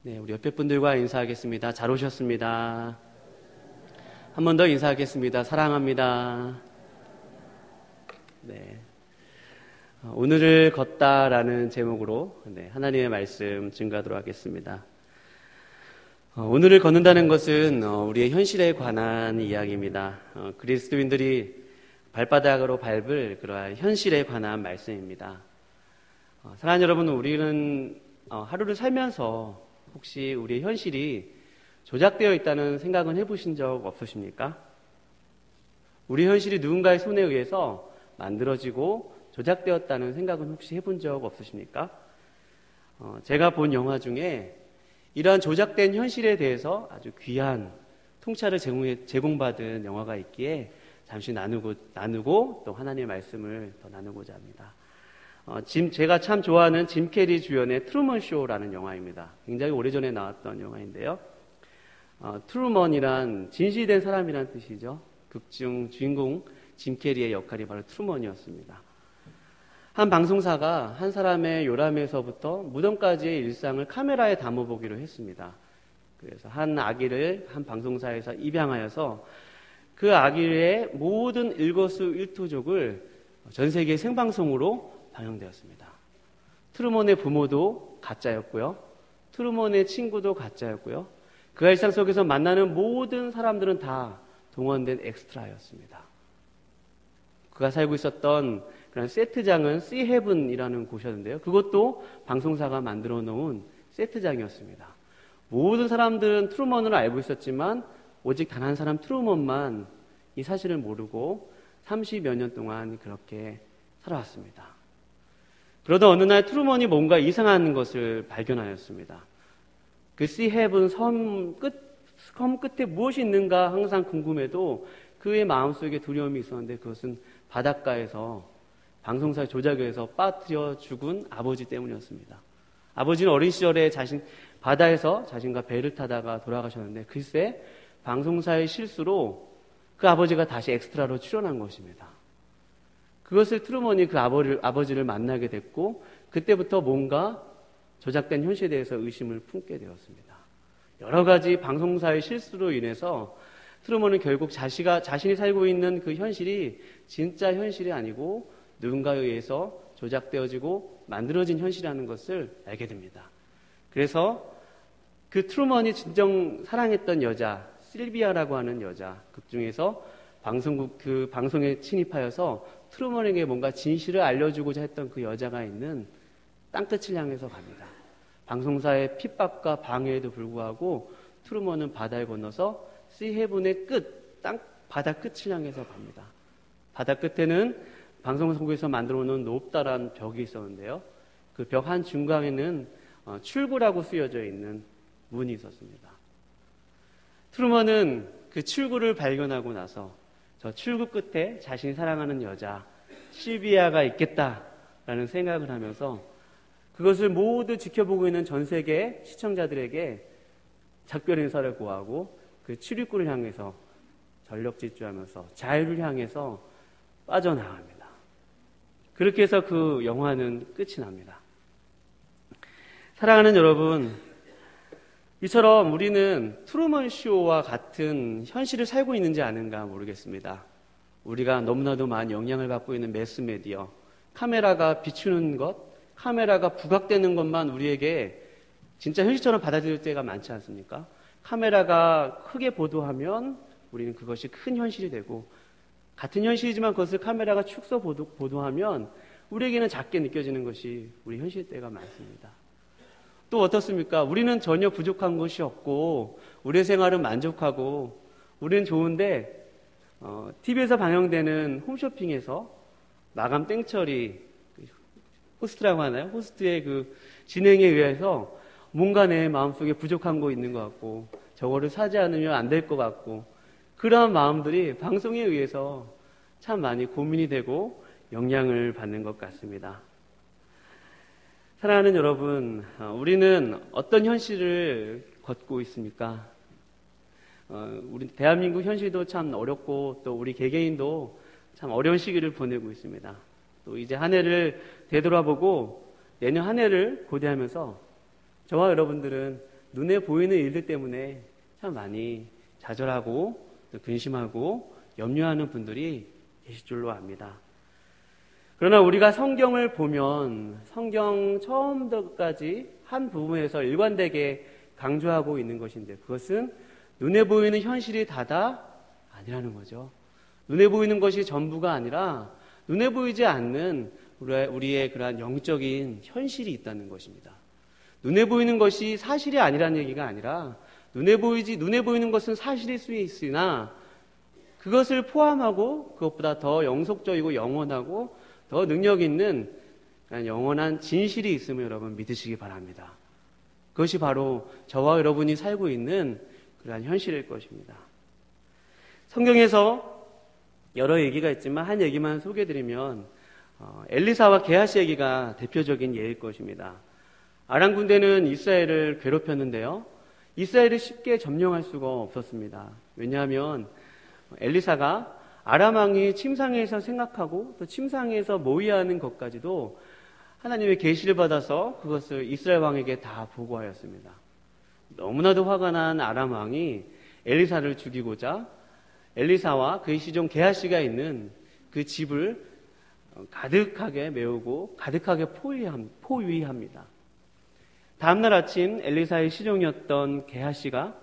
네, 우리 옆에 분들과 인사하겠습니다. 잘 오셨습니다. 한 번 더 인사하겠습니다. 사랑합니다. 네, 오늘을 걷다라는 제목으로 하나님의 말씀 증거하도록 하겠습니다. 오늘을 걷는다는 것은 우리의 현실에 관한 이야기입니다. 그리스도인들이 발바닥으로 밟을 그러한 현실에 관한 말씀입니다. 사랑하는 여러분, 우리는 하루를 살면서 혹시 우리의 현실이 조작되어 있다는 생각은 해보신 적 없으십니까? 우리 현실이 누군가의 손에 의해서 만들어지고 조작되었다는 생각은 혹시 해본 적 없으십니까? 제가 본 영화 중에 이러한 조작된 현실에 대해서 아주 귀한 통찰을 제공받은 영화가 있기에 잠시 나누고 또 하나님의 말씀을 더 나누고자 합니다. 제가 참 좋아하는 짐 캐리 주연의 트루먼 쇼라는 영화입니다. 굉장히 오래전에 나왔던 영화인데요. 트루먼이란 진실된 사람이란 뜻이죠. 극중 주인공 짐 캐리의 역할이 바로 트루먼이었습니다. 한 방송사가 한 사람의 요람에서부터 무덤까지의 일상을 카메라에 담아보기로 했습니다. 그래서 한 아기를 한 방송사에서 입양하여서 그 아기의 모든 일거수일투족을 전 세계 생방송으로 방영되었습니다. 트루먼의 부모도 가짜였고요. 트루먼의 친구도 가짜였고요. 그 일상 속에서 만나는 모든 사람들은 다 동원된 엑스트라였습니다. 그가 살고 있었던 그런 세트장은 씨헤븐이라는 곳이었는데요. 그것도 방송사가 만들어 놓은 세트장이었습니다. 모든 사람들은 트루먼을 알고 있었지만 오직 단 한 사람 트루먼만 이 사실을 모르고 30여 년 동안 그렇게 살아왔습니다. 그러다 어느 날 트루먼이 뭔가 이상한 것을 발견하였습니다. 그 씨헤븐 섬 끝에 무엇이 있는가 항상 궁금해도 그의 마음속에 두려움이 있었는데 그것은 바닷가에서 방송사의 조작에서 빠뜨려 죽은 아버지 때문이었습니다. 아버지는 어린 시절에 바다에서 자신과 배를 타다가 돌아가셨는데 글쎄 방송사의 실수로 그 아버지가 다시 엑스트라로 출연한 것입니다. 그것을 트루먼이 그 아버지를 만나게 됐고 그때부터 뭔가 조작된 현실에 대해서 의심을 품게 되었습니다. 여러 가지 방송사의 실수로 인해서 트루먼은 결국 자신이 살고 있는 그 현실이 진짜 현실이 아니고 누군가에 의해서 조작되어지고 만들어진 현실이라는 것을 알게 됩니다. 그래서 그 트루먼이 진정 사랑했던 여자 실비아라고 하는 여자 극중에서 방송에 침입하여서 트루먼에게 뭔가 진실을 알려주고자 했던 그 여자가 있는 땅끝을 향해서 갑니다. 방송사의 핍박과 방해에도 불구하고 트루먼은 바다를 건너서 씨헤븐의 바다 끝을 향해서 갑니다. 바다 끝에는 방송국에서 만들어 놓은 높다란 벽이 있었는데요. 그 벽 한 중간에는 출구라고 쓰여져 있는 문이 있었습니다. 트루먼은 그 출구를 발견하고 나서 저 출구 끝에 자신이 사랑하는 여자 실비아가 있겠다라는 생각을 하면서 그것을 모두 지켜보고 있는 전 세계 시청자들에게 작별 인사를 구하고 그 출입구를 향해서 전력 질주하면서 자유를 향해서 빠져나갑니다. 그렇게 해서 그 영화는 끝이 납니다. 사랑하는 여러분, 이처럼 우리는 트루먼 쇼와 같은 현실을 살고 있는지 아는가 모르겠습니다. 우리가 너무나도 많은 영향을 받고 있는 매스미디어, 카메라가 비추는 것, 카메라가 부각되는 것만 우리에게 진짜 현실처럼 받아들일 때가 많지 않습니까? 카메라가 크게 보도하면 우리는 그것이 큰 현실이 되고 같은 현실이지만 그것을 카메라가 축소 보도하면 우리에게는 작게 느껴지는 것이 우리 현실 때가 많습니다. 또 어떻습니까? 우리는 전혀 부족한 것이 없고 우리의 생활은 만족하고 우리는 좋은데 TV에서 방영되는 홈쇼핑에서 마감 땡처리 호스트라고 하나요? 호스트의 그 진행에 의해서 뭔가 내 마음속에 부족한 거 있는 것 같고 저거를 사지 않으면 안 될 것 같고 그러한 마음들이 방송에 의해서 참 많이 고민이 되고 영향을 받는 것 같습니다. 사랑하는 여러분, 우리는 어떤 현실을 걷고 있습니까? 우리 대한민국 현실도 참 어렵고 또 우리 개개인도 참 어려운 시기를 보내고 있습니다. 또 이제 한 해를 되돌아보고 내년 한 해를 고대하면서 저와 여러분들은 눈에 보이는 일들 때문에 참 많이 좌절하고 또 근심하고 염려하는 분들이 계실 줄로 압니다. 그러나 우리가 성경을 보면 성경 처음부터까지 한 부분에서 일관되게 강조하고 있는 것인데, 그것은 눈에 보이는 현실이 다다 아니라는 거죠. 눈에 보이는 것이 전부가 아니라 눈에 보이지 않는 우리의 그러한 영적인 현실이 있다는 것입니다. 눈에 보이는 것이 사실이 아니라는 얘기가 아니라 눈에 보이는 것은 사실일 수 있으나 그것을 포함하고 그것보다 더 영속적이고 영원하고 더 능력 있는 영원한 진실이 있음을 여러분 믿으시기 바랍니다. 그것이 바로 저와 여러분이 살고 있는 그러한 현실일 것입니다. 성경에서 여러 얘기가 있지만 한 얘기만 소개해드리면 엘리사와 게하시 얘기가 대표적인 예일 것입니다. 아람 군대는 이스라엘을 괴롭혔는데요. 이스라엘을 쉽게 점령할 수가 없었습니다. 왜냐하면 엘리사가 아람 왕이 침상에서 생각하고 또 침상에서 모의하는 것까지도 하나님의 계시를 받아서 그것을 이스라엘 왕에게 다 보고하였습니다. 너무나도 화가 난 아람 왕이 엘리사를 죽이고자 엘리사와 그의 시종 게하시가 있는 그 집을 가득하게 메우고 가득하게 포위합니다. 다음날 아침 엘리사의 시종이었던 게하시가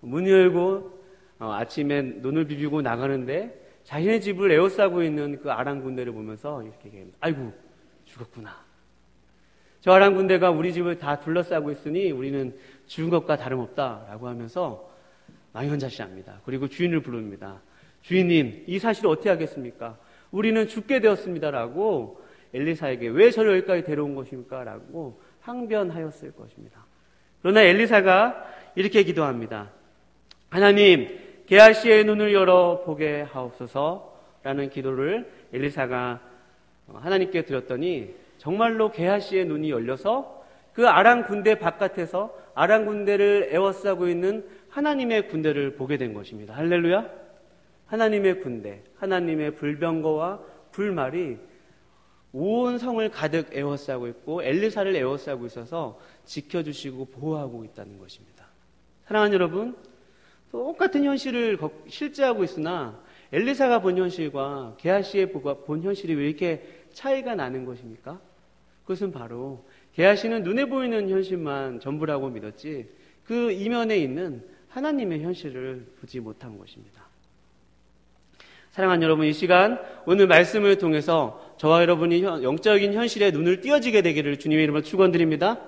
문을 열고 아침에 눈을 비비고 나가는데 자신의 집을 에워싸고 있는 그 아람 군대를 보면서 이렇게 얘기합니다. 아이고, 죽었구나. 저 아람 군대가 우리 집을 다 둘러싸고 있으니 우리는 죽은 것과 다름없다라고 하면서 망연자실합니다. 그리고 주인을 부릅니다. 주인님, 이 사실을 어떻게 하겠습니까? 우리는 죽게 되었습니다라고 엘리사에게 왜 저를 여기까지 데려온 것입니까? 라고 항변하였을 것입니다. 그러나 엘리사가 이렇게 기도합니다. 하나님, 게하시의 눈을 열어 보게 하옵소서라는 기도를 엘리사가 하나님께 드렸더니 정말로 게하시의 눈이 열려서 그 아람 군대 바깥에서 아람 군대를 에워싸고 있는 하나님의 군대를 보게 된 것입니다. 할렐루야! 하나님의 군대, 하나님의 불병거와 불말이 온 성을 가득 에워싸고 있고 엘리사를 에워싸고 있어서 지켜주시고 보호하고 있다는 것입니다. 사랑하는 여러분, 똑같은 현실을 실제하고 있으나 엘리사가 본 현실과 게하시의 본 현실이 왜 이렇게 차이가 나는 것입니까? 그것은 바로 게하시는 눈에 보이는 현실만 전부라고 믿었지 그 이면에 있는 하나님의 현실을 보지 못한 것입니다. 사랑하는 여러분, 이 시간 오늘 말씀을 통해서 저와 여러분이 영적인 현실에 눈을 띄어지게 되기를 주님의 이름으로 축원드립니다.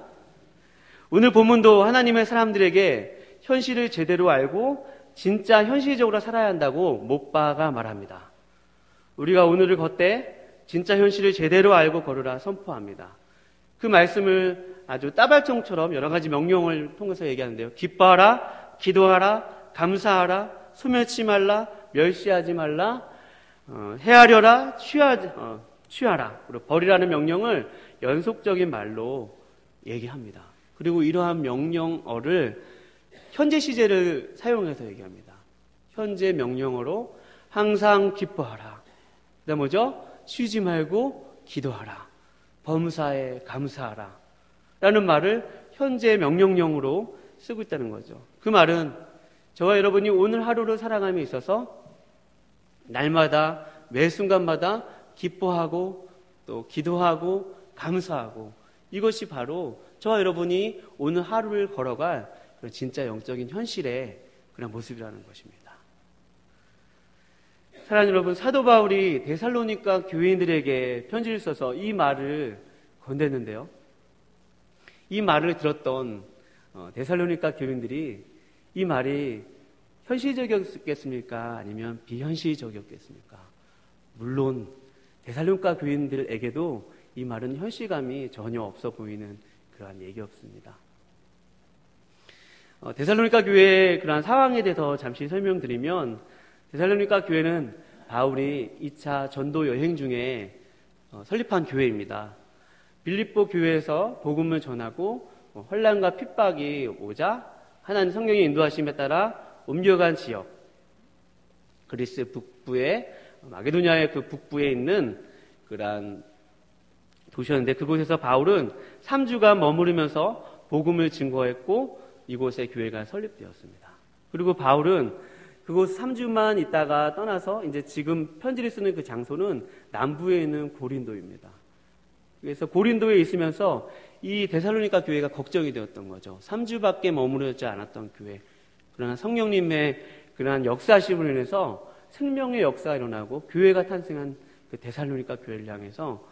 오늘 본문도 하나님의 사람들에게 현실을 제대로 알고 진짜 현실적으로 살아야 한다고 못 박아 말합니다. 우리가 오늘을 걷되 진짜 현실을 제대로 알고 걸으라 선포합니다. 그 말씀을 아주 따발총처럼 여러 가지 명령을 통해서 얘기하는데요. 기뻐하라, 기도하라, 감사하라, 소멸치 말라, 멸시하지 말라, 헤아려라, 취하라, 그리고 버리라는 명령을 연속적인 말로 얘기합니다. 그리고 이러한 명령어를 현재 시제를 사용해서 얘기합니다. 현재 명령어로 항상 기뻐하라. 그다음 뭐죠? 쉬지 말고 기도하라. 범사에 감사하라. 라는 말을 현재 명령형으로 쓰고 있다는 거죠. 그 말은 저와 여러분이 오늘 하루를 살아감에 있어서 날마다 매 순간마다 기뻐하고 또 기도하고 감사하고 이것이 바로 저와 여러분이 오늘 하루를 걸어갈 진짜 영적인 현실의 그런 모습이라는 것입니다. 사랑하는 여러분, 사도 바울이 데살로니가 교인들에게 편지를 써서 이 말을 건넸는데요. 이 말을 들었던 데살로니가 교인들이 이 말이 현실적이었겠습니까? 아니면 비현실적이었겠습니까? 물론 데살로니가 교인들에게도 이 말은 현실감이 전혀 없어 보이는 그러한 얘기였습니다. 데살로니가 교회의 그러한 상황에 대해서 잠시 설명드리면 데살로니가 교회는 바울이 2차 전도 여행 중에 설립한 교회입니다. 빌립보 교회에서 복음을 전하고 혼란과 핍박이 오자 하나님 성령의 인도하심에 따라 옮겨간 지역, 그리스 북부의 마게도냐의 그 북부에 있는 그러한 도시였는데 그곳에서 바울은 3주간 머무르면서 복음을 증거했고 이곳에 교회가 설립되었습니다. 그리고 바울은 그곳 3주만 있다가 떠나서 이제 지금 편지를 쓰는 그 장소는 남부에 있는 고린도입니다. 그래서 고린도에 있으면서 이 데살로니가 교회가 걱정이 되었던 거죠. 3주밖에 머무르지 않았던 교회. 그러나 성령님의 그러한 역사심으로 인해서 생명의 역사가 일어나고 교회가 탄생한 그 데살로니가 교회를 향해서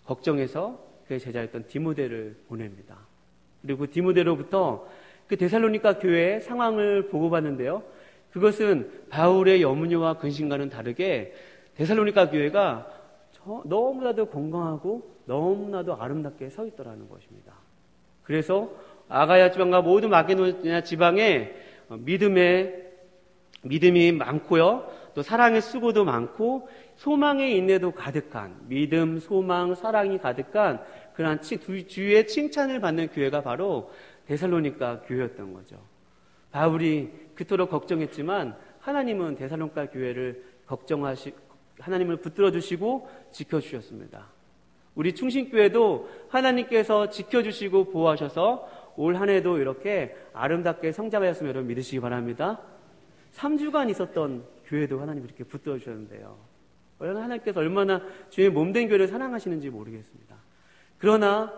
걱정해서 그의 제자였던 디모데를 보냅니다. 그리고 디모데로부터 그 데살로니가 교회의 상황을 보고받는데요. 그것은 바울의 염려와 근심과는 다르게 데살로니가 교회가 너무나도 건강하고 너무나도 아름답게 서 있더라는 것입니다. 그래서 아가야 지방과 모든 마게도냐 지방에 믿음이 많고요. 또 사랑의 수고도 많고 소망의 인내도 가득한 믿음, 소망, 사랑이 가득한 그러한 주위의 칭찬을 받는 교회가 바로 데살로니가 교회였던 거죠. 바울이 그토록 걱정했지만 하나님은 데살로니가 교회를 하나님을 붙들어 주시고 지켜주셨습니다. 우리 충신교회도 하나님께서 지켜주시고 보호하셔서 올 한 해도 이렇게 아름답게 성장하였으면 여러분 믿으시기 바랍니다. 3주간 있었던 교회도 하나님 이렇게 붙들어 주셨는데요. 하나님께서 얼마나 주의 몸된 교회를 사랑하시는지 모르겠습니다. 그러나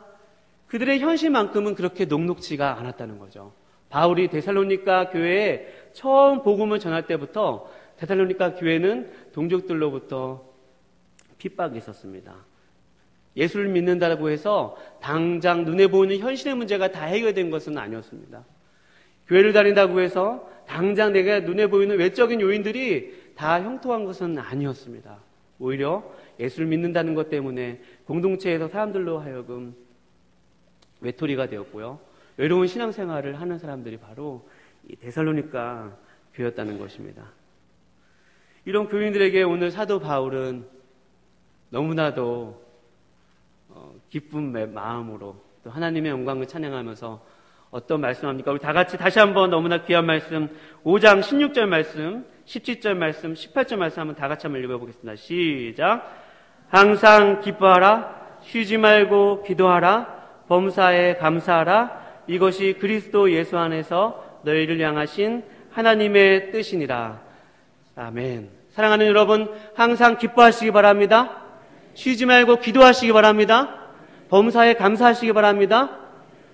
그들의 현실만큼은 그렇게 녹록지가 않았다는 거죠. 바울이 데살로니가 교회에 처음 복음을 전할 때부터 데살로니가 교회는 동족들로부터 핍박이 있었습니다. 예수를 믿는다고 해서 당장 눈에 보이는 현실의 문제가 다 해결된 것은 아니었습니다. 교회를 다닌다고 해서 당장 내가 눈에 보이는 외적인 요인들이 다 형통한 것은 아니었습니다. 오히려 예수를 믿는다는 것 때문에 공동체에서 사람들로 하여금 외톨이가 되었고요. 외로운 신앙생활을 하는 사람들이 바로 이 데살로니가 교회였다는 것입니다. 이런 교인들에게 오늘 사도 바울은 너무나도 기쁜 마음으로 또 하나님의 영광을 찬양하면서 어떤 말씀합니까? 우리 다 같이 다시 한번 너무나 귀한 말씀 5장 16절 말씀 17절 말씀 18절 말씀 한번 다 같이 한번 읽어보겠습니다. 시작. 항상 기뻐하라 쉬지 말고 기도하라 범사에 감사하라 이것이 그리스도 예수 안에서 너희를 향하신 하나님의 뜻이니라. 아멘. 사랑하는 여러분 항상 기뻐하시기 바랍니다. 쉬지 말고 기도하시기 바랍니다. 범사에 감사하시기 바랍니다.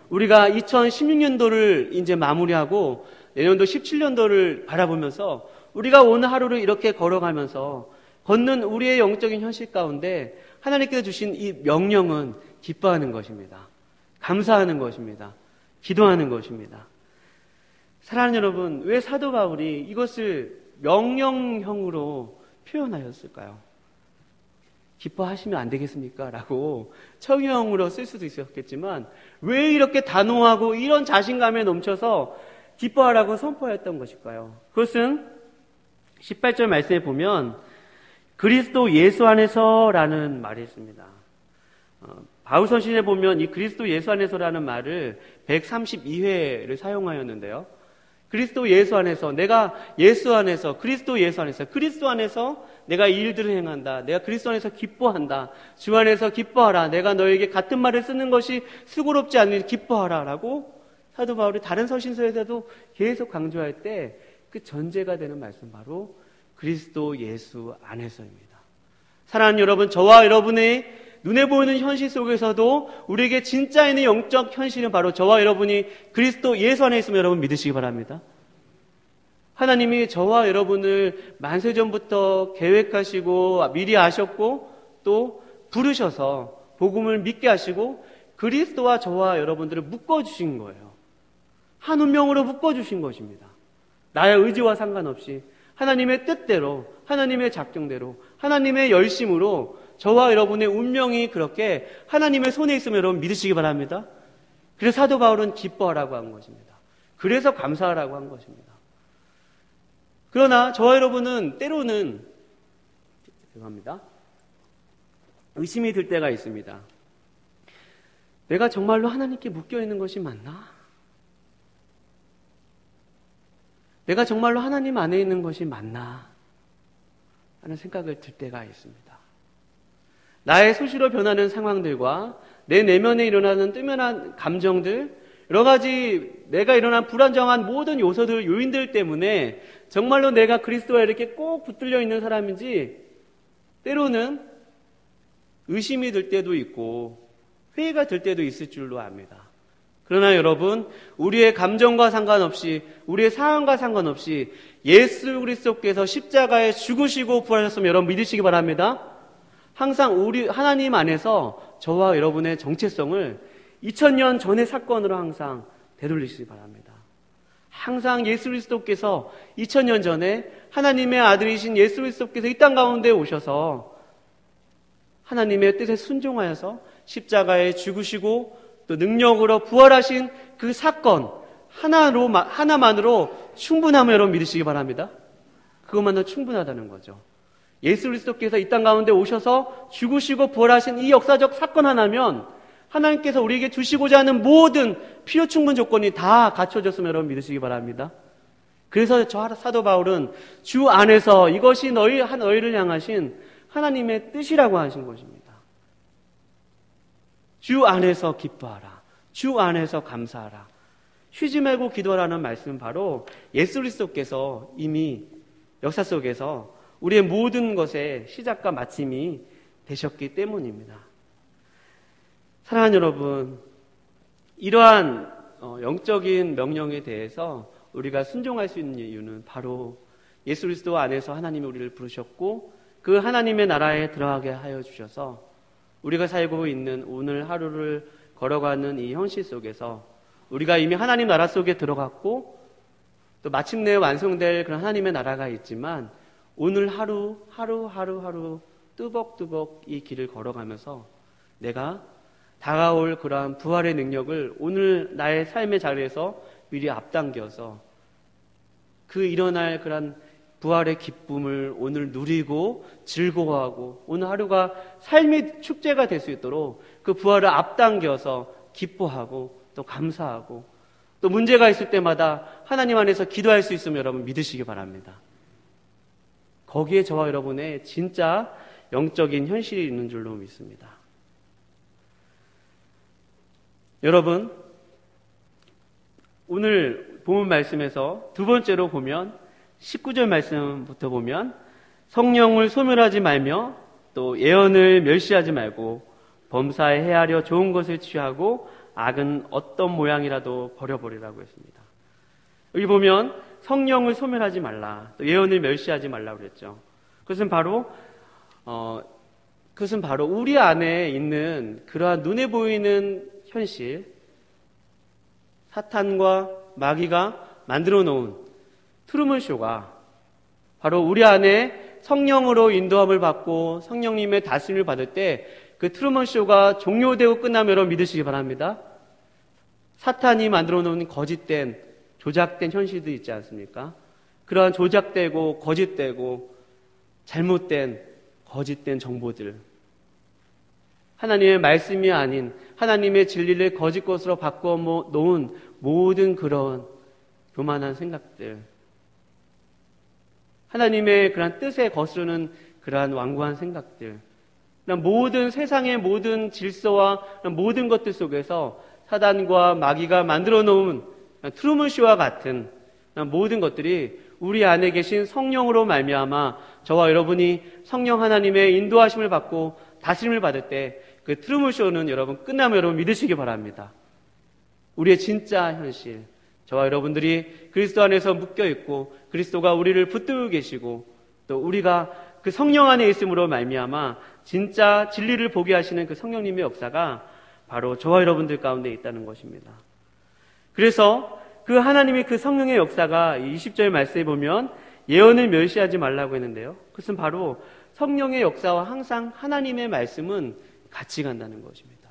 우리가 2016년도를 이제 마무리하고 내년도 17년도를 바라보면서 우리가 오늘 하루를 이렇게 걸어가면서 걷는 우리의 영적인 현실 가운데 하나님께서 주신 이 명령은 기뻐하는 것입니다. 감사하는 것입니다. 기도하는 것입니다. 사랑하는 여러분, 왜 사도 바울이 이것을 명령형으로 표현하였을까요? 기뻐하시면 안 되겠습니까? 라고 청형으로 쓸 수도 있었겠지만 왜 이렇게 단호하고 이런 자신감에 넘쳐서 기뻐하라고 선포했던 것일까요? 그것은 18절 말씀에 보면 그리스도 예수 안에서라는 말이 있습니다. 바울 서신에 보면 이 그리스도 예수 안에서라는 말을 132회를 사용하였는데요. 그리스도 예수 안에서, 내가 예수 안에서, 그리스도 예수 안에서, 그리스도 안에서 내가 이 일들을 행한다. 내가 그리스도 안에서 기뻐한다. 주 안에서 기뻐하라. 내가 너에게 같은 말을 쓰는 것이 수고롭지 않으니 기뻐하라. 라고 사도 바울이 다른 서신서에서도 계속 강조할 때 그 전제가 되는 말씀 바로 그리스도 예수 안에서입니다. 사랑하는 여러분, 저와 여러분의 눈에 보이는 현실 속에서도 우리에게 진짜 있는 영적 현실은 바로 저와 여러분이 그리스도 예수 안에 있으면 여러분 믿으시기 바랍니다. 하나님이 저와 여러분을 만세전부터 계획하시고 미리 아셨고 또 부르셔서 복음을 믿게 하시고 그리스도와 저와 여러분들을 묶어주신 거예요. 한 운명으로 묶어주신 것입니다. 나의 의지와 상관없이 하나님의 뜻대로, 하나님의 작정대로, 하나님의 열심으로 저와 여러분의 운명이 그렇게 하나님의 손에 있으면 여러분 믿으시기 바랍니다. 그래서 사도 바울은 기뻐하라고 한 것입니다. 그래서 감사하라고 한 것입니다. 그러나 저와 여러분은 때로는 죄송합니다. 의심이 들 때가 있습니다. 내가 정말로 하나님께 묶여있는 것이 맞나? 내가 정말로 하나님 안에 있는 것이 맞나? 하는 생각을 들 때가 있습니다. 나의 수시로 변하는 상황들과 내 내면에 일어나는 뜨면한 감정들, 여러 가지 내가 일어난 불안정한 모든 요소들, 요인들 때문에 정말로 내가 그리스도와 이렇게 꼭 붙들려 있는 사람인지 때로는 의심이 들 때도 있고 회의가 들 때도 있을 줄로 압니다. 그러나 여러분, 우리의 감정과 상관없이, 우리의 상황과 상관없이 예수 그리스도께서 십자가에 죽으시고 부활하셨으면 여러분 믿으시기 바랍니다. 항상 우리 하나님 안에서 저와 여러분의 정체성을 2000년 전의 사건으로 항상 되돌리시기 바랍니다. 항상 예수 그리스도께서 2000년 전에 하나님의 아들이신 예수 그리스도께서 이 땅 가운데 오셔서 하나님의 뜻에 순종하여서 십자가에 죽으시고 또 능력으로 부활하신 그 사건 하나만으로 충분함을 여러분 믿으시기 바랍니다. 그것만으로 충분하다는 거죠. 예수 그리스도께서 이 땅 가운데 오셔서 죽으시고 부활하신 이 역사적 사건 하나면 하나님께서 우리에게 주시고자 하는 모든 필요 충분 조건이 다 갖춰졌음을 여러분 믿으시기 바랍니다. 그래서 저 사도 바울은 주 안에서 이것이 너희를 향하신 하나님의 뜻이라고 하신 것입니다. 주 안에서 기뻐하라. 주 안에서 감사하라. 쉬지 말고 기도하라는 말씀은 바로 예수 그리스도께서 이미 역사 속에서 우리의 모든 것의 시작과 마침이 되셨기 때문입니다. 사랑하는 여러분, 이러한 영적인 명령에 대해서 우리가 순종할 수 있는 이유는 바로 예수 그리스도 안에서 하나님이 우리를 부르셨고 그 하나님의 나라에 들어가게 하여 주셔서 우리가 살고 있는 오늘 하루를 걸어가는 이 현실 속에서 우리가 이미 하나님 나라 속에 들어갔고 또 마침내 완성될 그런 하나님의 나라가 있지만 오늘 하루 뚜벅뚜벅 이 길을 걸어가면서 내가 다가올 그러한 부활의 능력을 오늘 나의 삶의 자리에서 미리 앞당겨서 그 일어날 그런 부활의 기쁨을 오늘 누리고 즐거워하고 오늘 하루가 삶의 축제가 될 수 있도록 그 부활을 앞당겨서 기뻐하고 또 감사하고 또 문제가 있을 때마다 하나님 안에서 기도할 수 있으면 여러분 믿으시기 바랍니다. 거기에 저와 여러분의 진짜 영적인 현실이 있는 줄로 믿습니다. 여러분, 오늘 본문 말씀에서 두 번째로 보면 19절 말씀부터 보면 성령을 소멸하지 말며 또 예언을 멸시하지 말고 범사에 해하려 좋은 것을 취하고 악은 어떤 모양이라도 버려버리라고 했습니다. 여기 보면 성령을 소멸하지 말라, 또 예언을 멸시하지 말라고 그랬죠. 그것은 바로 우리 안에 있는 그러한 눈에 보이는 현실, 사탄과 마귀가 만들어 놓은 트루먼쇼가 바로 우리 안에 성령으로 인도함을 받고 성령님의 다스림을 받을 때 그 트루먼쇼가 종료되고 끝나면 여러분 믿으시기 바랍니다. 사탄이 만들어 놓은 거짓된, 조작된 현실도 있지 않습니까? 그러한 조작되고 거짓되고 잘못된 거짓된 정보들, 하나님의 말씀이 아닌 하나님의 진리를 거짓 것으로 바꿔 놓은 모든 그런 교만한 생각들, 하나님의 그런 뜻에 거스르는 그러한 완고한 생각들, 모든 세상의 모든 질서와 모든 것들 속에서 사단과 마귀가 만들어 놓은 트루먼쇼와 같은 모든 것들이 우리 안에 계신 성령으로 말미암아 저와 여러분이 성령 하나님의 인도하심을 받고 다스림을 받을 때 그 트루먼쇼는 여러분 끝나면 여러분 믿으시기 바랍니다. 우리의 진짜 현실, 저와 여러분들이 그리스도 안에서 묶여있고 그리스도가 우리를 붙들고 계시고 또 우리가 그 성령 안에 있음으로 말미암아 진짜 진리를 보게 하시는 그 성령님의 역사가 바로 저와 여러분들 가운데 있다는 것입니다. 그래서 그 하나님의 그 성령의 역사가 20절 말씀에 보면 예언을 멸시하지 말라고 했는데요. 그것은 바로 성령의 역사와 항상 하나님의 말씀은 같이 간다는 것입니다.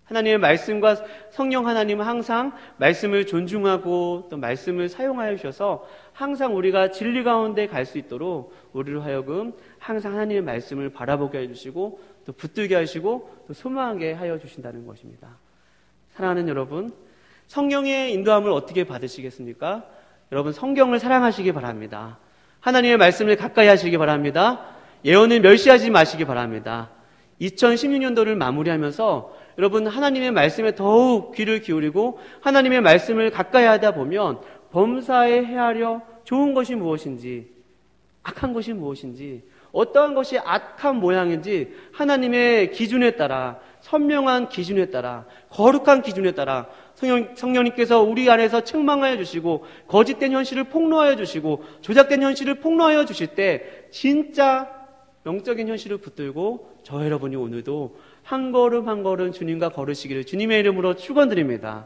하나님의 말씀과 성령 하나님은 항상 말씀을 존중하고 또 말씀을 사용하여 주셔서 항상 우리가 진리 가운데 갈 수 있도록 우리로 하여금 항상 하나님의 말씀을 바라보게 해주시고 또 붙들게 하시고 또 소망하게 하여 주신다는 것입니다. 사랑하는 여러분, 성령의 인도함을 어떻게 받으시겠습니까? 여러분 성경을 사랑하시기 바랍니다. 하나님의 말씀을 가까이 하시기 바랍니다. 예언을 멸시하지 마시기 바랍니다. 2016년도를 마무리하면서 여러분 하나님의 말씀에 더욱 귀를 기울이고 하나님의 말씀을 가까이 하다 보면 범사에 헤아려 좋은 것이 무엇인지 악한 것이 무엇인지 어떠한 것이 악한 모양인지 하나님의 기준에 따라 선명한 기준에 따라 거룩한 기준에 따라 성령님께서 우리 안에서 책망하여 주시고 거짓된 현실을 폭로하여 주시고 조작된 현실을 폭로하여 주실 때 진짜 영적인 현실을 붙들고 저 여러분이 오늘도 한 걸음 한 걸음 주님과 걸으시기를 주님의 이름으로 축원드립니다.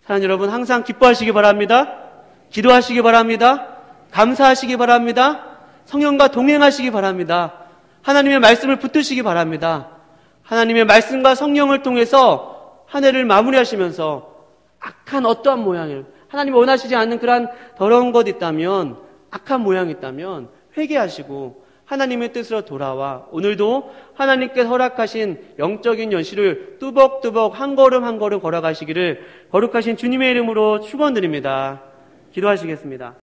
사랑하는 여러분 항상 기뻐하시기 바랍니다. 기도하시기 바랍니다. 감사하시기 바랍니다. 성령과 동행하시기 바랍니다. 하나님의 말씀을 붙드시기 바랍니다. 하나님의 말씀과 성령을 통해서 한 해를 마무리하시면서 악한 어떠한 모양을 하나님이 원하시지 않는 그러한 더러운 것 있다면 악한 모양이 있다면 회개하시고 하나님의 뜻으로 돌아와 오늘도 하나님께 허락하신 영적인 연실을 뚜벅뚜벅 한 걸음 한 걸음 걸어가시기를 거룩하신 주님의 이름으로 축원드립니다. 기도하시겠습니다.